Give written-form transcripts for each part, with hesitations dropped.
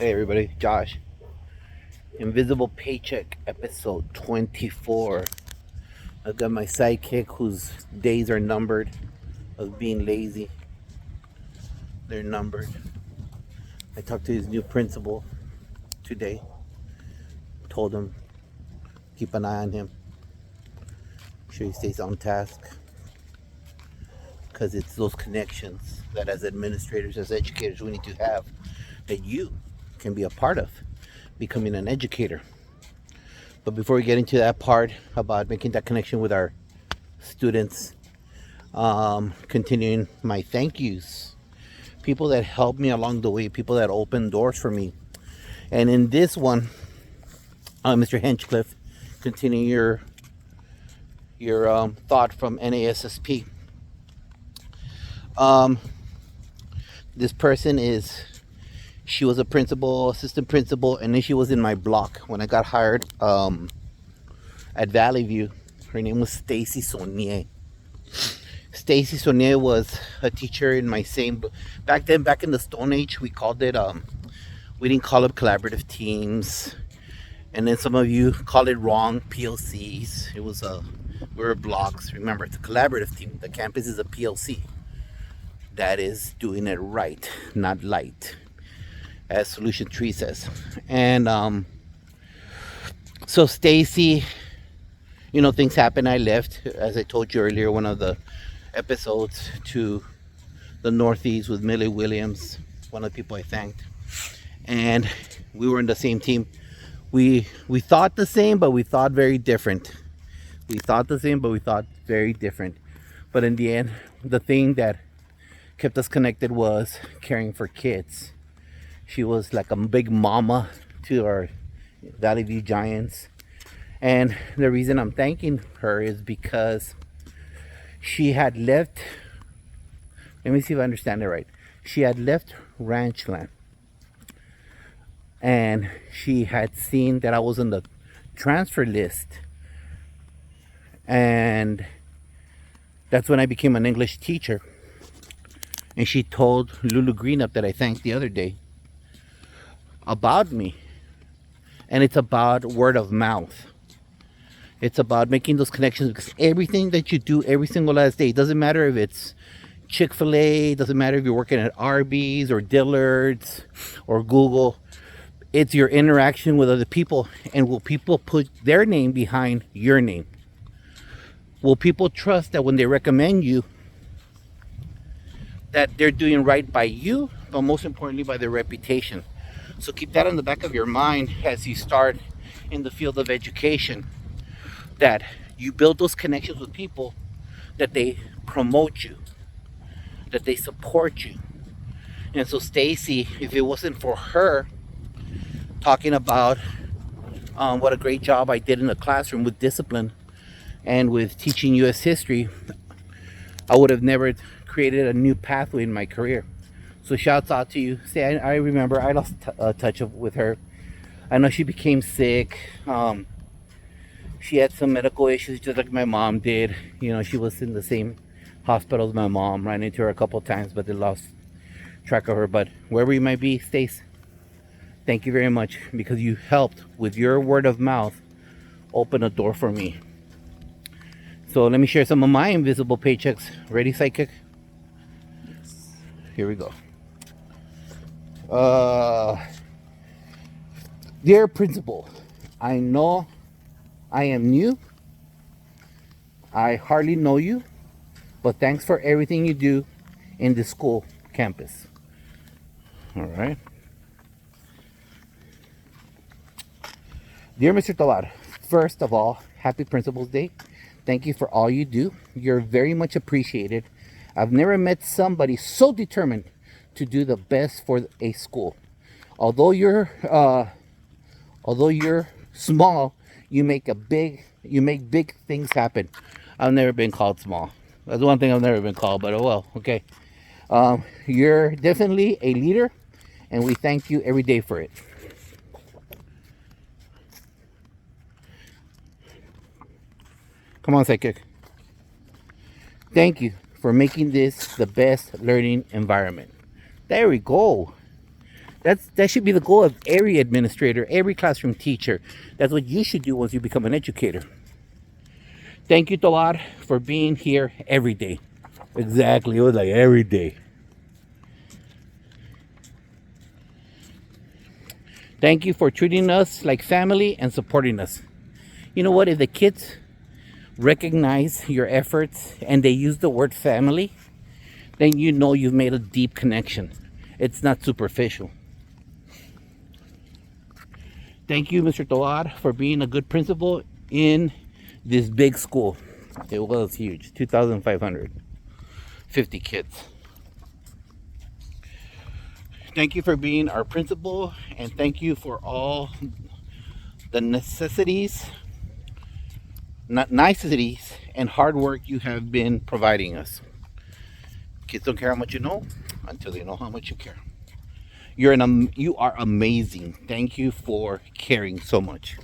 Hey everybody, Josh. Invisible Paycheck episode 24. I've got my sidekick whose days are numbered of being lazy. They're numbered. I talked to his new principal today. Told him keep an eye on him. Make sure he stays on task. Because it's those connections that as administrators, as educators, we need to have that you can be a part of becoming an educator. But before we get into that part about making that connection with our students, continuing my thank yous, people that helped me along the way, people that opened doors for me. And in this one, Mr. Henchcliffe, continue your thought from NASSP. This person she was a principal, assistant principal, and then she was in my block when I got hired at Valley View. Her name was Stacy Sonnier. Stacy Sonnier was a teacher in my same, back then, back in the Stone Age, we called it, we didn't call it collaborative teams. And then some of you call it wrong, PLCs. It was we were blocks. Remember, it's a collaborative team. The campus is a PLC. That is doing it right, not light, as Solution Tree says. And so Stacy, things happen. I left, as I told you earlier, one of the episodes, to the Northeast with Millie Williams, one of the people I thanked. And we were in the same team. We thought the same, but we thought very different. We thought the same, but we thought very different. But in the end, the thing that kept us connected was caring for kids. She was like a big mama to our Valley View Giants. And the reason I'm thanking her is because she had left, let me see if I understand it right. She had left Ranchland. And she had seen that I was on the transfer list. And that's when I became an English teacher. And she told Lulu Greenup, that I thanked the other day, about me. And it's about word of mouth. It's about making those connections, because everything that you do every single last day, it doesn't matter if it's Chick-fil-A, doesn't matter if you're working at Arby's or Dillard's or Google, it's your interaction with other people. And will people put their name behind your name? Will people trust that when they recommend you, that they're doing right by you, but most importantly by their reputation? So keep that in the back of your mind as you start in the field of education, that you build those connections with people, that they promote you, that they support you. And so Stacy, if it wasn't for her talking about what a great job I did in the classroom with discipline and with teaching U.S. history, I would have never created a new pathway in my career. So shouts out to you. Say, I remember I lost touch with her. I know she became sick. She had some medical issues just like my mom did. She was in the same hospital as my mom. Ran into her a couple of times, but they lost track of her. But wherever you might be, Stace, thank you very much, because you helped with your word of mouth open a door for me. So let me share some of my invisible paychecks. Ready, Psychic? Here we go. Dear principal, I know I am new. I hardly know you, but thanks for everything you do in the school campus. All right. Dear Mr. Tovar, first of all, happy Principal's Day. Thank you for all you do. You're very much appreciated. I've never met somebody so determined to do the best for a school. Although you're small, you make big things happen. I've never been called small. That's one thing I've never been called, but oh well, okay. You're definitely a leader, and we thank you every day for it. Come on, Psychic. Thank you for making this the best learning environment. There we go. That should be the goal of every administrator, every classroom teacher. That's what you should do once you become an educator. Thank you, Tovar, for being here every day. Exactly, it was like every day. Thank you for treating us like family and supporting us. You know what? If the kids recognize your efforts and they use the word family, then you know you've made a deep connection. It's not superficial. Thank you, Mr. Tovar, for being a good principal in this big school. It was huge, 2,550 kids. Thank you for being our principal, and thank you for all the niceties and hard work you have been providing us. Kids don't care how much you know until they know how much you care. You are amazing. Thank you for caring so much.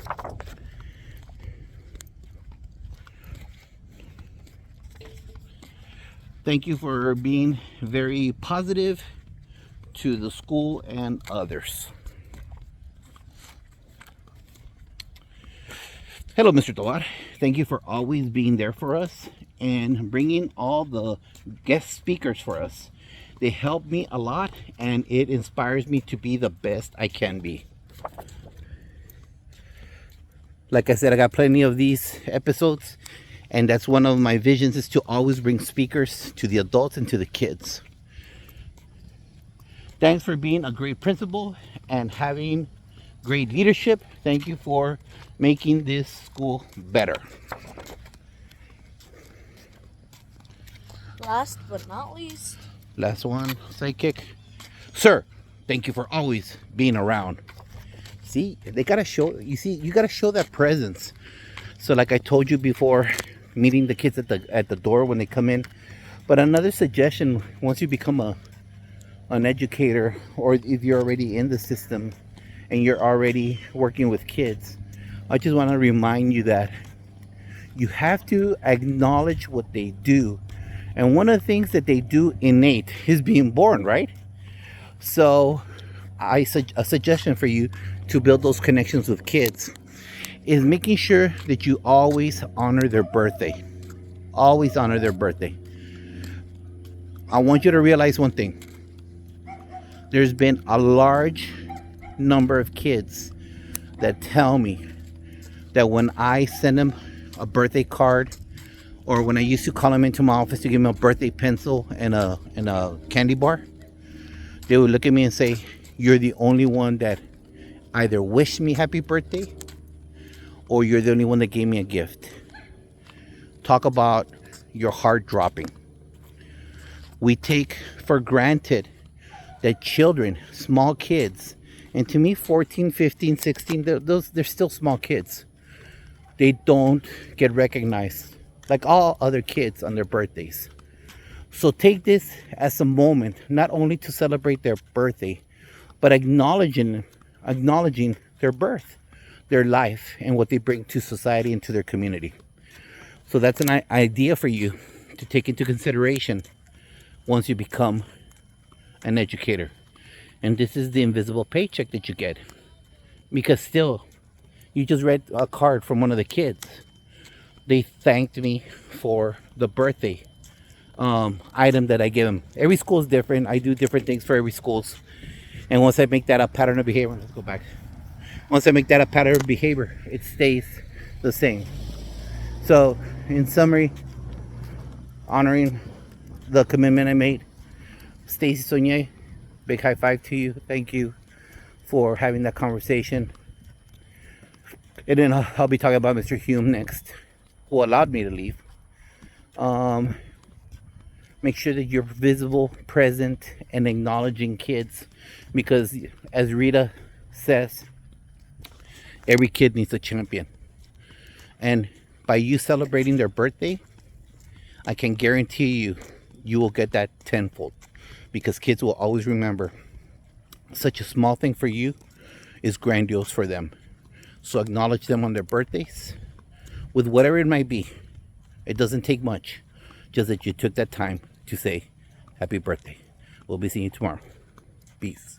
Thank you for being very positive to the school and others. Hello, Mr. Tovar. Thank you for always being there for us and bringing all the guest speakers for us. They help me a lot, and it inspires me to be the best I can be. Like I said, I got plenty of these episodes, and that's one of my visions, is to always bring speakers to the adults and to the kids. Thanks for being a great principal and having great leadership. Thank you for making this school better. Last but not least. Last one, sidekick. Sir, thank you for always being around. See, they gotta show, you see, you gotta show that presence. So like I told you before, meeting the kids at the door when they come in. But another suggestion, once you become an educator, or if you're already in the system and you're already working with kids, I just want to remind you that you have to acknowledge what they do. And one of the things that they do innate is being born, right? So a suggestion for you to build those connections with kids is making sure that you always honor their birthday. Always honor their birthday. I want you to realize one thing. There's been a large number of kids that tell me that when I send them a birthday card, or when I used to call them into my office to give them a birthday pencil and a candy bar, they would look at me and say, "You're the only one that either wished me happy birthday, or you're the only one that gave me a gift." Talk about your heart dropping. We take for granted that children, small kids, and to me 14, 15, 16, they're still small kids. They don't get recognized like all other kids on their birthdays. So take this as a moment, not only to celebrate their birthday, but acknowledging their birth, their life, and what they bring to society and to their community. So that's an idea for you to take into consideration once you become an educator. And this is the invisible paycheck that you get, because still, you just read a card from one of the kids. They thanked me for the birthday item that I give them. Every school is different. I do different things for every schools. And once I make that a pattern of behavior, let's go back. Once I make that a pattern of behavior, it stays the same. So, in summary, honoring the commitment I made, Stacy Sonnier, big high five to you. Thank you for having that conversation. And then I'll be talking about Mr. Hume next, who allowed me to leave. Make sure that you're visible, present, and acknowledging kids, because as Rita says, every kid needs a champion. And by you celebrating their birthday, I can guarantee you will get that tenfold, because kids will always remember such a small thing for you is grandiose for them. So acknowledge them on their birthdays with whatever it might be. It doesn't take much, just that you took that time to say happy birthday. We'll be seeing you tomorrow. Peace.